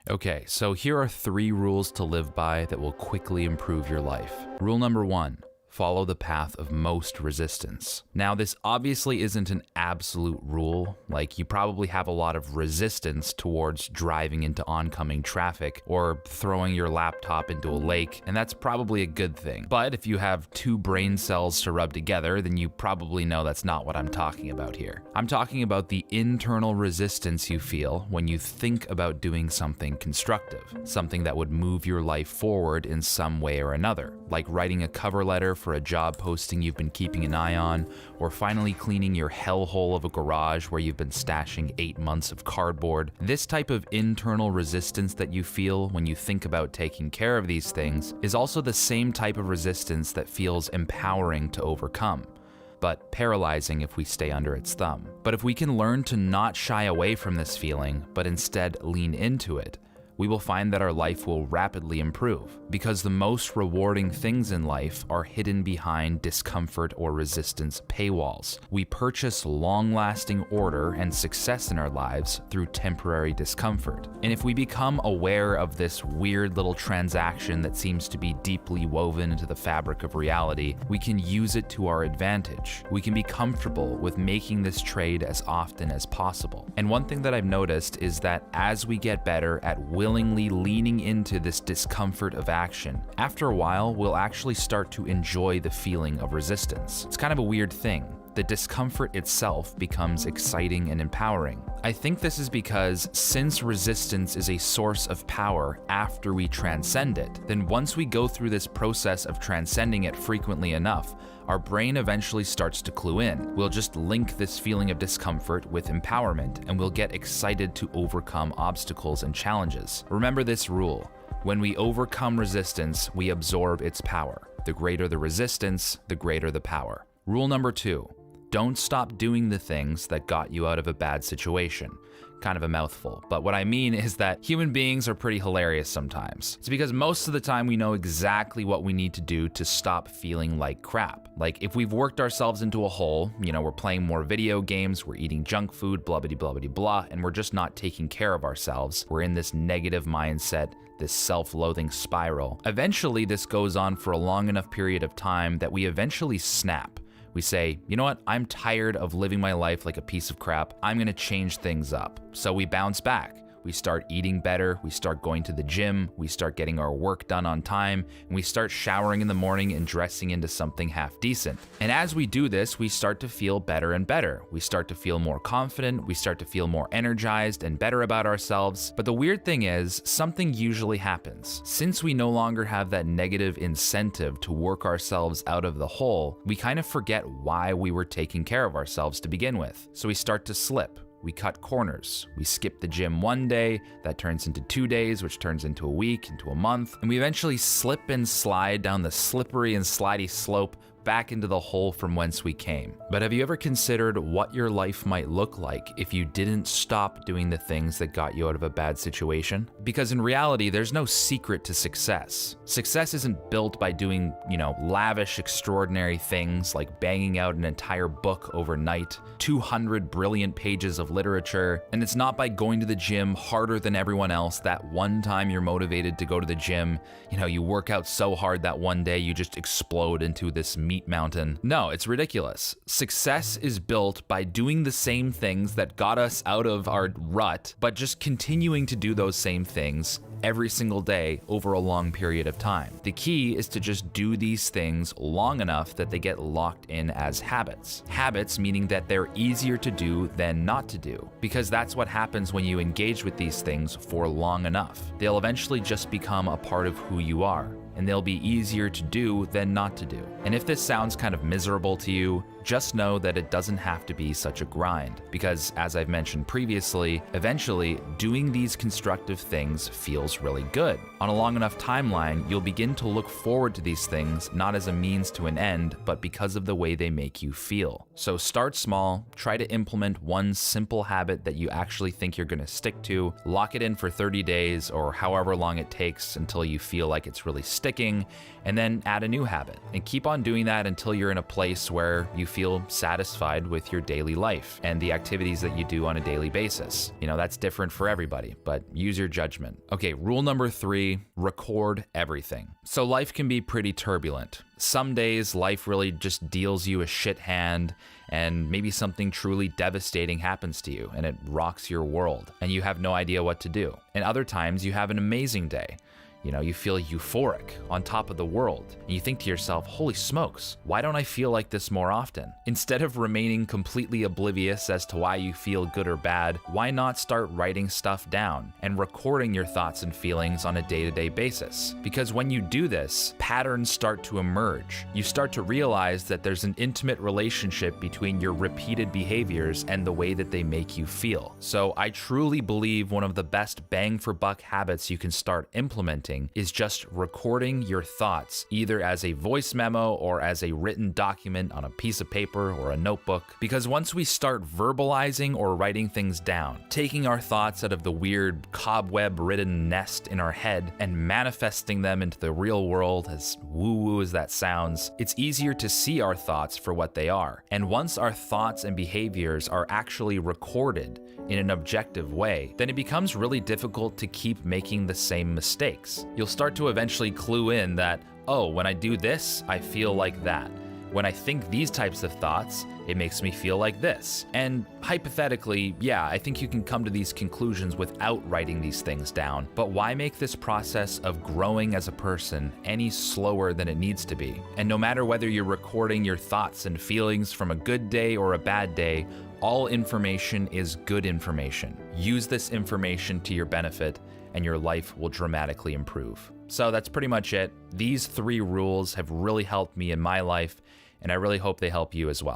Okay, so here are 3 rules to live by that will quickly improve your life. Rule number 1. Follow the path of most resistance. Now, this obviously isn't an absolute rule. Like, you probably have a lot of resistance towards driving into oncoming traffic or throwing your laptop into a lake, and that's probably a good thing. But if you have 2 brain cells to rub together, then you probably know that's not what I'm talking about here. I'm talking about the internal resistance you feel when you think about doing something constructive, something that would move your life forward in some way or another, like writing a cover letter for a job posting you've been keeping an eye on, or finally cleaning your hellhole of a garage where you've been stashing 8 months of cardboard. This type of internal resistance that you feel when you think about taking care of these things is also the same type of resistance that feels empowering to overcome, but paralyzing if we stay under its thumb. But if we can learn to not shy away from this feeling, but instead lean into it, we will find that our life will rapidly improve, because the most rewarding things in life are hidden behind discomfort or resistance paywalls. We purchase long-lasting order and success in our lives through temporary discomfort. And if we become aware of this weird little transaction that seems to be deeply woven into the fabric of reality, we can use it to our advantage. We can be comfortable with making this trade as often as possible. And one thing that I've noticed is that as we get better at willingly leaning into this discomfort of action, after a while, we'll actually start to enjoy the feeling of resistance. It's kind of a weird thing. The discomfort itself becomes exciting and empowering. I think this is because since resistance is a source of power after we transcend it, then once we go through this process of transcending it frequently enough, our brain eventually starts to clue in. We'll just link this feeling of discomfort with empowerment, and we'll get excited to overcome obstacles and challenges. Remember this rule: when we overcome resistance, we absorb its power. The greater the resistance, the greater the power. Rule number 2. Don't stop doing the things that got you out of a bad situation. Kind of a mouthful, but what I mean is that human beings are pretty hilarious sometimes. It's because most of the time we know exactly what we need to do to stop feeling like crap. Like if we've worked ourselves into a hole, we're playing more video games, we're eating junk food, blah blah blah blah blah, and we're just not taking care of ourselves. We're in this negative mindset, this self-loathing spiral. Eventually this goes on for a long enough period of time that we eventually snap. We say, you know what, I'm tired of living my life like a piece of crap. I'm gonna change things up. So we bounce back. We start eating better, we start going to the gym, we start getting our work done on time, and we start showering in the morning and dressing into something half decent. And as we do this, we start to feel better and better. We start to feel more confident, we start to feel more energized and better about ourselves. But the weird thing is, something usually happens. Since we no longer have that negative incentive to work ourselves out of the hole, we kind of forget why we were taking care of ourselves to begin with. So we start to slip. We cut corners. We skip the gym one day, that turns into 2 days, which turns into a week, into a month, and we eventually slip and slide down the slippery and slidey slope back into the hole from whence we came. But have you ever considered what your life might look like if you didn't stop doing the things that got you out of a bad situation? Because in reality, there's no secret to success. Success isn't built by doing, lavish, extraordinary things like banging out an entire book overnight, 200 brilliant pages of literature, and it's not by going to the gym harder than everyone else that one time you're motivated to go to the gym. You work out so hard that one day you just explode into this meat mountain. No, it's ridiculous. Success is built by doing the same things that got us out of our rut, but just continuing to do those same things every single day over a long period of time. The key is to just do these things long enough that they get locked in as habits. Habits meaning that they're easier to do than not to do, because that's what happens when you engage with these things for long enough. They'll eventually just become a part of who you are, and they'll be easier to do than not to do. And if this sounds kind of miserable to you, just know that it doesn't have to be such a grind, because as I've mentioned previously, eventually doing these constructive things feels really good. On a long enough timeline, you'll begin to look forward to these things not as a means to an end, but because of the way they make you feel. So start small, try to implement one simple habit that you actually think you're gonna stick to, lock it in for 30 days or however long it takes until you feel like it's really sticking, and then add a new habit. And keep on doing that until you're in a place where you feel satisfied with your daily life and the activities that you do on a daily basis. That's different for everybody, but use your judgment. Okay, rule number 3, record everything. So life can be pretty turbulent. Some days life really just deals you a shit hand, and maybe something truly devastating happens to you and it rocks your world and you have no idea what to do. And other times you have an amazing day. You feel euphoric, on top of the world, and you think to yourself, holy smokes, why don't I feel like this more often? Instead of remaining completely oblivious as to why you feel good or bad, why not start writing stuff down and recording your thoughts and feelings on a day-to-day basis? Because when you do this, patterns start to emerge. You start to realize that there's an intimate relationship between your repeated behaviors and the way that they make you feel. So I truly believe one of the best bang-for-buck habits you can start implementing is just recording your thoughts, either as a voice memo or as a written document on a piece of paper or a notebook. Because once we start verbalizing or writing things down, taking our thoughts out of the weird cobweb-ridden nest in our head and manifesting them into the real world, as woo-woo as that sounds, it's easier to see our thoughts for what they are. And once our thoughts and behaviors are actually recorded in an objective way, then it becomes really difficult to keep making the same mistakes. You'll start to eventually clue in that, oh, when I do this, I feel like that. When I think these types of thoughts, it makes me feel like this. And hypothetically, yeah, I think you can come to these conclusions without writing these things down, but why make this process of growing as a person any slower than it needs to be? And no matter whether you're recording your thoughts and feelings from a good day or a bad day, all information is good information. Use this information to your benefit, and your life will dramatically improve. So that's pretty much it. These 3 rules have really helped me in my life, and I really hope they help you as well.